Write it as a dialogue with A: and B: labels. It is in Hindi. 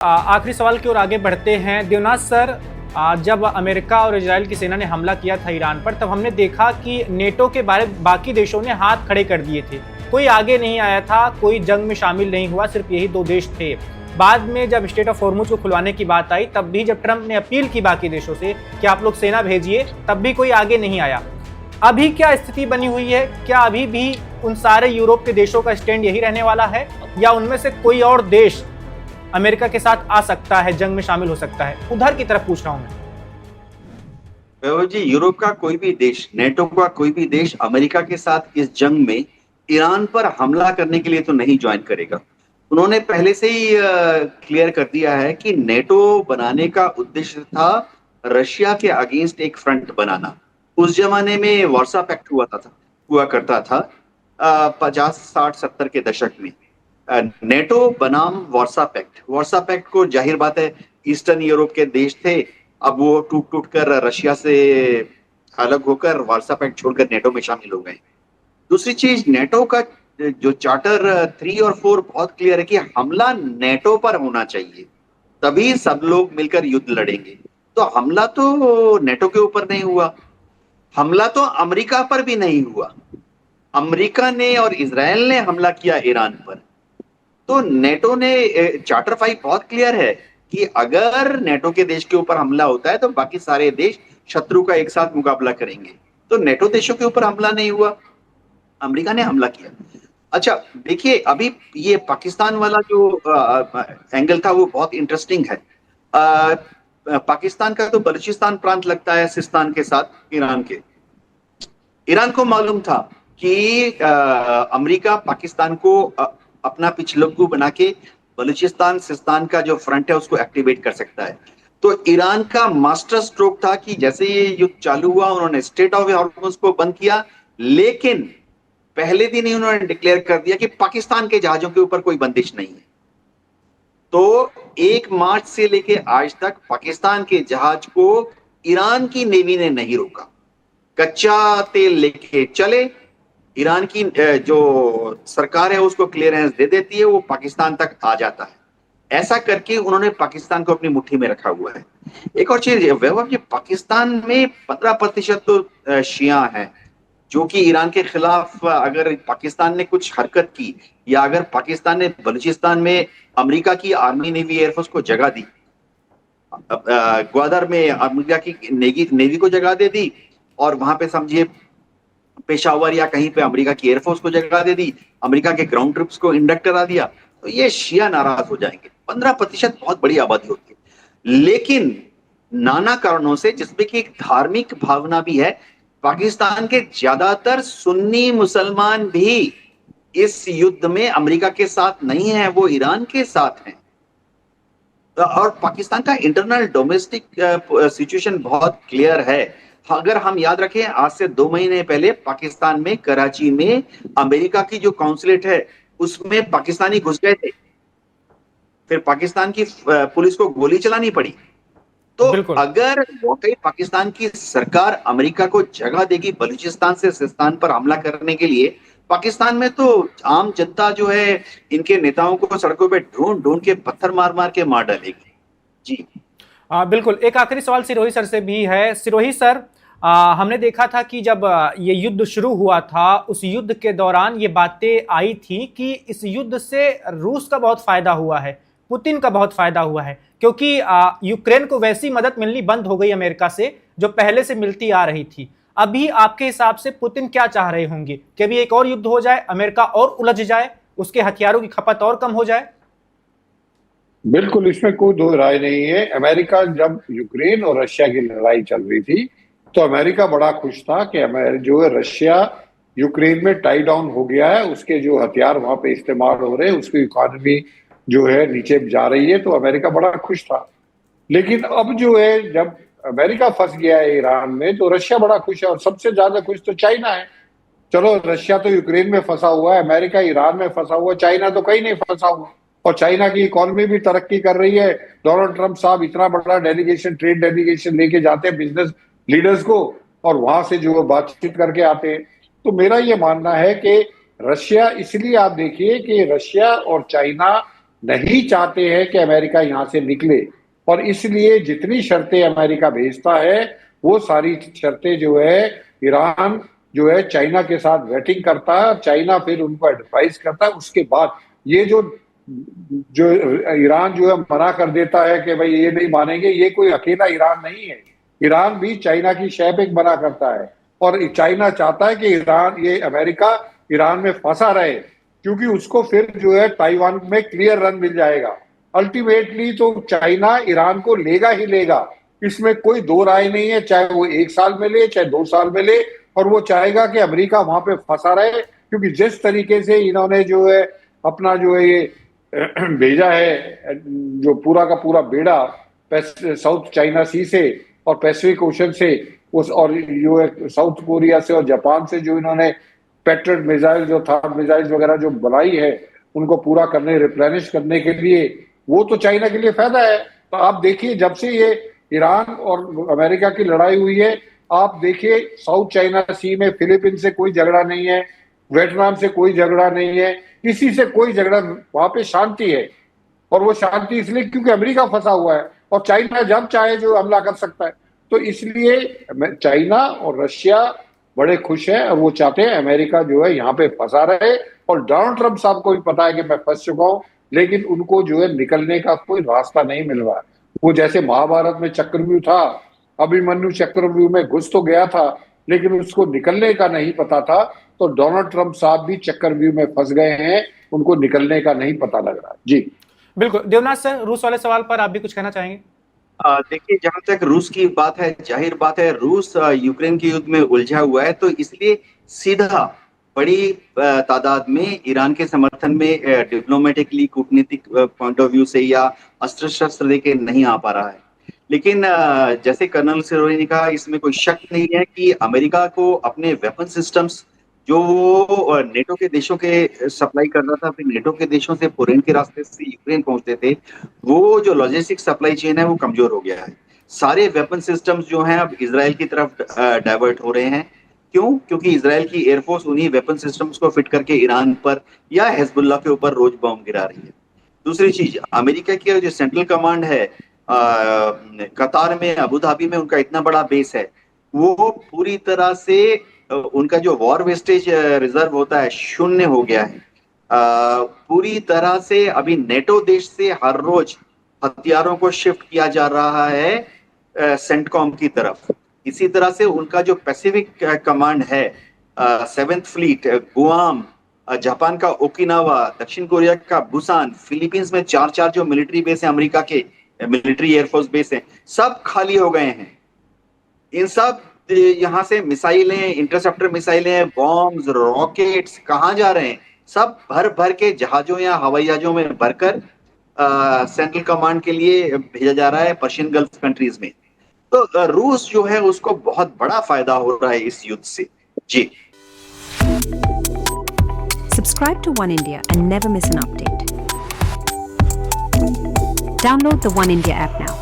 A: आखिरी सवाल की ओर आगे बढ़ते हैं। देवनाथ सर, जब अमेरिका और इजराइल की सेना ने हमला किया था ईरान पर, तब हमने देखा कि नेटो के बाकी देशों ने हाथ खड़े कर दिए थे। कोई आगे नहीं आया था, कोई जंग में शामिल नहीं हुआ, सिर्फ यही 2 देश थे। बाद में जब स्ट्रेट ऑफ हॉर्मुज को खुलवाने की बात आई, तब भी जब ट्रंप ने अपील की बाकी देशों से कि आप लोग सेना भेजिए, तब भी कोई आगे नहीं आया। अभी क्या स्थिति बनी हुई है? क्या अभी भी उन सारे यूरोप के देशों का स्टैंड यही रहने वाला है, या उनमें से कोई और देश अमेरिका के साथ आ सकता है, जंग में शामिल हो सकता है? उधर की तरफ पूछ रहा हूं मैं।
B: वैभव जी, यूरोप का कोई भी देश, नेटो का कोई भी देश अमेरिका के साथ इस जंग में ईरान पर हमला करने के लिए तो नहीं ज्वाइन करेगा। उन्होंने पहले से ही क्लियर कर दिया है कि नेटो बनाने का उद्देश्य था रशिया के अगेंस्ट एक फ्रंट बनाना। उस जमाने में वार्सा पैक्ट हुआ करता था 50, 60, 70 के दशक में। नेटो बनाम वार्सा पैक्ट को जाहिर बात है ईस्टर्न यूरोप के देश थे, अब वो टूट टूट कर रशिया से अलग होकर वार्सा पैक्ट छोड़कर नेटो में शामिल हो गए। दूसरी चीज, नेटो का जो चार्टर 3 और 4 बहुत क्लियर है कि हमला नेटो पर होना चाहिए, तभी सब लोग मिलकर युद्ध लड़ेंगे। तो हमला तो नेटो के ऊपर नहीं हुआ, हमला तो अमेरिका पर भी नहीं हुआ। अमेरिका ने और इजराइल ने हमला किया ईरान पर। तो नेटो ने चार्टर 5 बहुत क्लियर है कि अगर नेटो के देश के ऊपर हमला होता है तो बाकी सारे देश शत्रु का एक साथ मुकाबला करेंगे। तो नेटो देशों के ऊपर हमला नहीं हुआ, अमेरिका ने हमला किया। अच्छा देखिए, अभी ये पाकिस्तान वाला जो एंगल था वो बहुत इंटरेस्टिंग है। पाकिस्तान का तो बलूचिस्तान प्रांत लगता है सिस्तान के साथ ईरान के। ईरान को मालूम था कि अमेरिका पाकिस्तान को अपना पिछलग्गू बना के बलूचिस्तान सिस्तान का जो फ्रंट है उसको एक्टिवेट कर सकता है। तो ईरान का मास्टर स्ट्रोक था कि जैसे ये युद्ध चालू हुआ, उन्होंने स्ट्रेट ऑफ हॉर्मुज को बंद किया, लेकिन पहले दिन ही उन्होंने डिक्लेयर कर दिया कि पाकिस्तान के जहाजों के ऊपर कोई बंदिश नहीं है। तो 1 मार्च से लेके आज तक पाकिस्तान के जहाज को ईरान की नेवी ने नहीं रोका। कच्चा तेल लेके चले, ईरान की जो सरकार है उसको क्लियरेंस दे देती है, वो पाकिस्तान तक आ जाता है। ऐसा करके उन्होंने पाकिस्तान को अपनी मुट्ठी में रखा हुआ है। एक और चीज वैभव जी, पाकिस्तान में 15% तो शिया हैं, जो कि ईरान के खिलाफ अगर पाकिस्तान ने कुछ हरकत की या अगर पाकिस्तान ने बलूचिस्तान में अमेरिका की आर्मी नेवी एयरफोर्स को जगह दी, ग्वादर में अमेरिका की नेवी को जगह दे दी, और वहां पे समझिए पेशावर या कहीं पे अमेरिका की एयरफोर्स को जगह दे दी, अमेरिका के ग्राउंड ट्रूप्स को इंडक्ट करा दिया, तो ये शिया नाराज हो जाएंगे। 15% बहुत बड़ी आबादी होती है, लेकिन नाना कारणों से, जिसमें कि एक धार्मिक भावना भी है, पाकिस्तान के ज्यादातर सुन्नी मुसलमान भी इस युद्ध में अमेरिका के साथ नहीं है, वो ईरान के साथ हैं। और पाकिस्तान का इंटरनल डोमेस्टिक सिचुएशन बहुत क्लियर है। अगर हम याद रखें, आज से 2 महीने पहले पाकिस्तान में कराची में अमेरिका की जो कॉन्सुलेट है उसमें पाकिस्तानी घुस गए थे, फिर पाकिस्तान की पुलिस को गोली चलानी पड़ी। तो अगर वाकई पाकिस्तान की सरकार अमेरिका को जगह देगी बलूचिस्तान से सिस्तान पर हमला करने के लिए, पाकिस्तान में तो आम जनता जो है इनके नेताओं को सड़कों पे ढूंढ ढूंढ के पत्थर मार मार के मार डालेगी। जी
A: बिल्कुल। एक आखिरी सवाल सिरोही सर से भी है। सिरोही सर, हमने देखा था कि जब ये युद्ध शुरू हुआ था, उस युद्ध के दौरान ये बातें आई थी कि इस युद्ध से रूस का बहुत फायदा हुआ है, पुतिन का बहुत फायदा हुआ है, क्योंकि यूक्रेन को वैसी मदद मिलनी बंद हो गई अमेरिका से जो पहले से मिलती आ रही थी। अभी आपके हिसाब से पुतिन क्या चाह रहे होंगे? कि अभी एक और युद्ध हो जाए, अमेरिका और उलझ जाए, उसके हथियारों की खपत और कम हो जाए?
C: बिल्कुल, इसमें कोई दो राय नहीं है। अमेरिका जब यूक्रेन और रशिया की लड़ाई चल रही थी तो अमेरिका बड़ा खुश था कि जो है रशिया यूक्रेन में टाई डाउन हो गया है, उसके जो हथियार वहां पे इस्तेमाल हो रहे हैं, उसकी इकोनॉमी जो है नीचे जा रही है, तो अमेरिका बड़ा खुश था। लेकिन अब जो है जब अमेरिका फंस गया है ईरान में, तो रशिया बड़ा खुश है, और सबसे ज्यादा खुश तो चाइना है। चलो, रशिया तो यूक्रेन में फंसा हुआ है, अमेरिका ईरान में फंसा हुआ, चाइना तो कहीं नहीं फंसा हुआ, और चाइना की इकोनॉमी भी तरक्की कर रही है। डोनाल्ड ट्रंप साहब इतना बड़ा डेलीगेशन, ट्रेड डेलीगेशन लेके जाते हैं बिजनेस लीडर्स को, और वहां से जो बातचीत करके आते हैं। तो मेरा ये मानना है कि रशिया, इसलिए आप देखिए कि रशिया और चाइना नहीं चाहते हैं कि अमेरिका यहाँ से निकले, और इसलिए जितनी शर्तें अमेरिका भेजता है वो सारी शर्तें जो है ईरान जो है चाइना के साथ वेटिंग करता है, चाइना फिर उनको एडवाइस करता है। उसके बाद ये जो ईरान जो है मना कर देता है कि भाई ये नहीं मानेंगे, ये कोई अकेला ईरान नहीं है, ईरान भी चाइना की शय पे मना करता है, और चाइना चाहता है कि ईरान ये अमेरिका ईरान में फंसा रहे, क्योंकि उसको फिर जो है ताइवान में क्लियर रन मिल जाएगा। अल्टीमेटली तो चाइना ईरान को लेगा ही लेगा, इसमें कोई दो राय नहीं है, चाहे वो 1 साल में ले चाहे 2 साल में ले, और वो चाहेगा कि अमेरिका वहां पे फंसा रहे, क्योंकि जिस तरीके से इन्होंने जो है अपना जो है ये भेजा है जो पूरा का पूरा बेड़ा साउथ चाइना सी से और पैसिफिक ओशन से उस, और जो है साउथ कोरिया से और जापान से जो इन्होंने पेट्रियट मिसाइल जो थार्ड मिसाइल वगैरह जो बनाई है उनको पूरा करने रिप्लेनिश करने के लिए, वो तो चाइना के लिए फायदा है। तो आप देखिए जब से ये ईरान और अमेरिका की लड़ाई हुई है, आप देखिए साउथ चाइना सी में फिलीपीन से कोई झगड़ा नहीं है, वियतनाम से कोई झगड़ा नहीं है, किसी से कोई झगड़ा, वहां पे शांति है। और वो शांति इसलिए क्योंकि अमेरिका फंसा हुआ है और चाइना जब चाहे जो हमला कर सकता है। तो इसलिए चाइना और रशिया बड़े खुश हैं और वो चाहते हैं अमेरिका जो है यहाँ पे फंसा रहे। और डोनाल्ड ट्रंप साहब को भी पता है कि मैं फंस चुका हूँ, लेकिन उनको जो है निकलने का कोई रास्ता नहीं मिल रहा। वो जैसे महाभारत में चक्रव्यूह था, अभिमन्यु चक्रव्यूह में घुस तो गया था लेकिन उसको निकलने का नहीं पता था, तो डोनाल्ड ट्रंप साहब भी चक्रव्यूह में फंस गए हैं, उनको निकलने का नहीं पता लग रहा। जी
A: बिल्कुल। देवनाथ सर, रूस वाले सवाल पर आप भी कुछ कहना चाहेंगे?
B: देखिए, जहां तक रूस की बात है, जाहिर बात है रूस यूक्रेन के युद्ध में उलझा हुआ है, तो इसलिए सीधा बड़ी तादाद में ईरान के समर्थन में डिप्लोमेटिकली कूटनीतिक पॉइंट ऑफ व्यू से या अस्त्र शस्त्र लेके नहीं आ पा रहा है। लेकिन जैसे कर्नल सिरोही ने कहा, इसमें कोई शक नहीं है कि अमेरिका को अपने वेपन सिस्टम्स जो वो नेटो के देशों के सप्लाई कर रहा था, फिर नेटो के देशों से पोलैंड के रास्ते से यूक्रेन पहुंचते थे, वो जो लॉजिस्टिक सप्लाई चेन है वो कमजोर हो गया है। सारे वेपन सिस्टम्स जो हैं अब इजराइल की तरफ डाइवर्ट हो रहे हैं। क्यों? क्योंकि इजराइल की एयरफोर्स उन्हीं वेपन सिस्टम्स को फिट करके ईरान पर या हिजबुल्लाह के ऊपर रोज बम गिरा रही है। दूसरी चीज, अमेरिका की जो सेंट्रल कमांड है कतार में, अबू धाबी में उनका इतना बड़ा बेस है, वो पूरी तरह से उनका जो वॉर वेस्टेज रिजर्व होता है शून्य हो गया है। पूरी तरह से अभी नेटो देश से हर रोज हथियारों को शिफ्ट किया जा रहा है सेंटकॉम की तरफ। इसी तरह से उनका जो पैसिफिक कमांड है, 7th फ्लीट, गुआम, जापान का ओकिनावा, दक्षिण कोरिया का बुसान, फिलीपींस में 4 जो मिलिट्री बेस है अमेरिका के मिलिट्री एयरफोर्स बेस है, सब खाली हो गए हैं। इन सब यहाँ से मिसाइलें, इंटरसेप्टर मिसाइलें, बॉम्ब्स, रॉकेट्स कहाँ जा रहे हैं? सब भर भर के जहाजों या हवाई जहाजों में भरकर सेंट्रल कमांड के लिए भेजा जा रहा है पर्शियन गल्फ कंट्रीज में। तो रूस जो है उसको बहुत बड़ा फायदा हो रहा है इस युद्ध से। जी।
D: Subscribe to One India and never miss an update. Download the One India app now.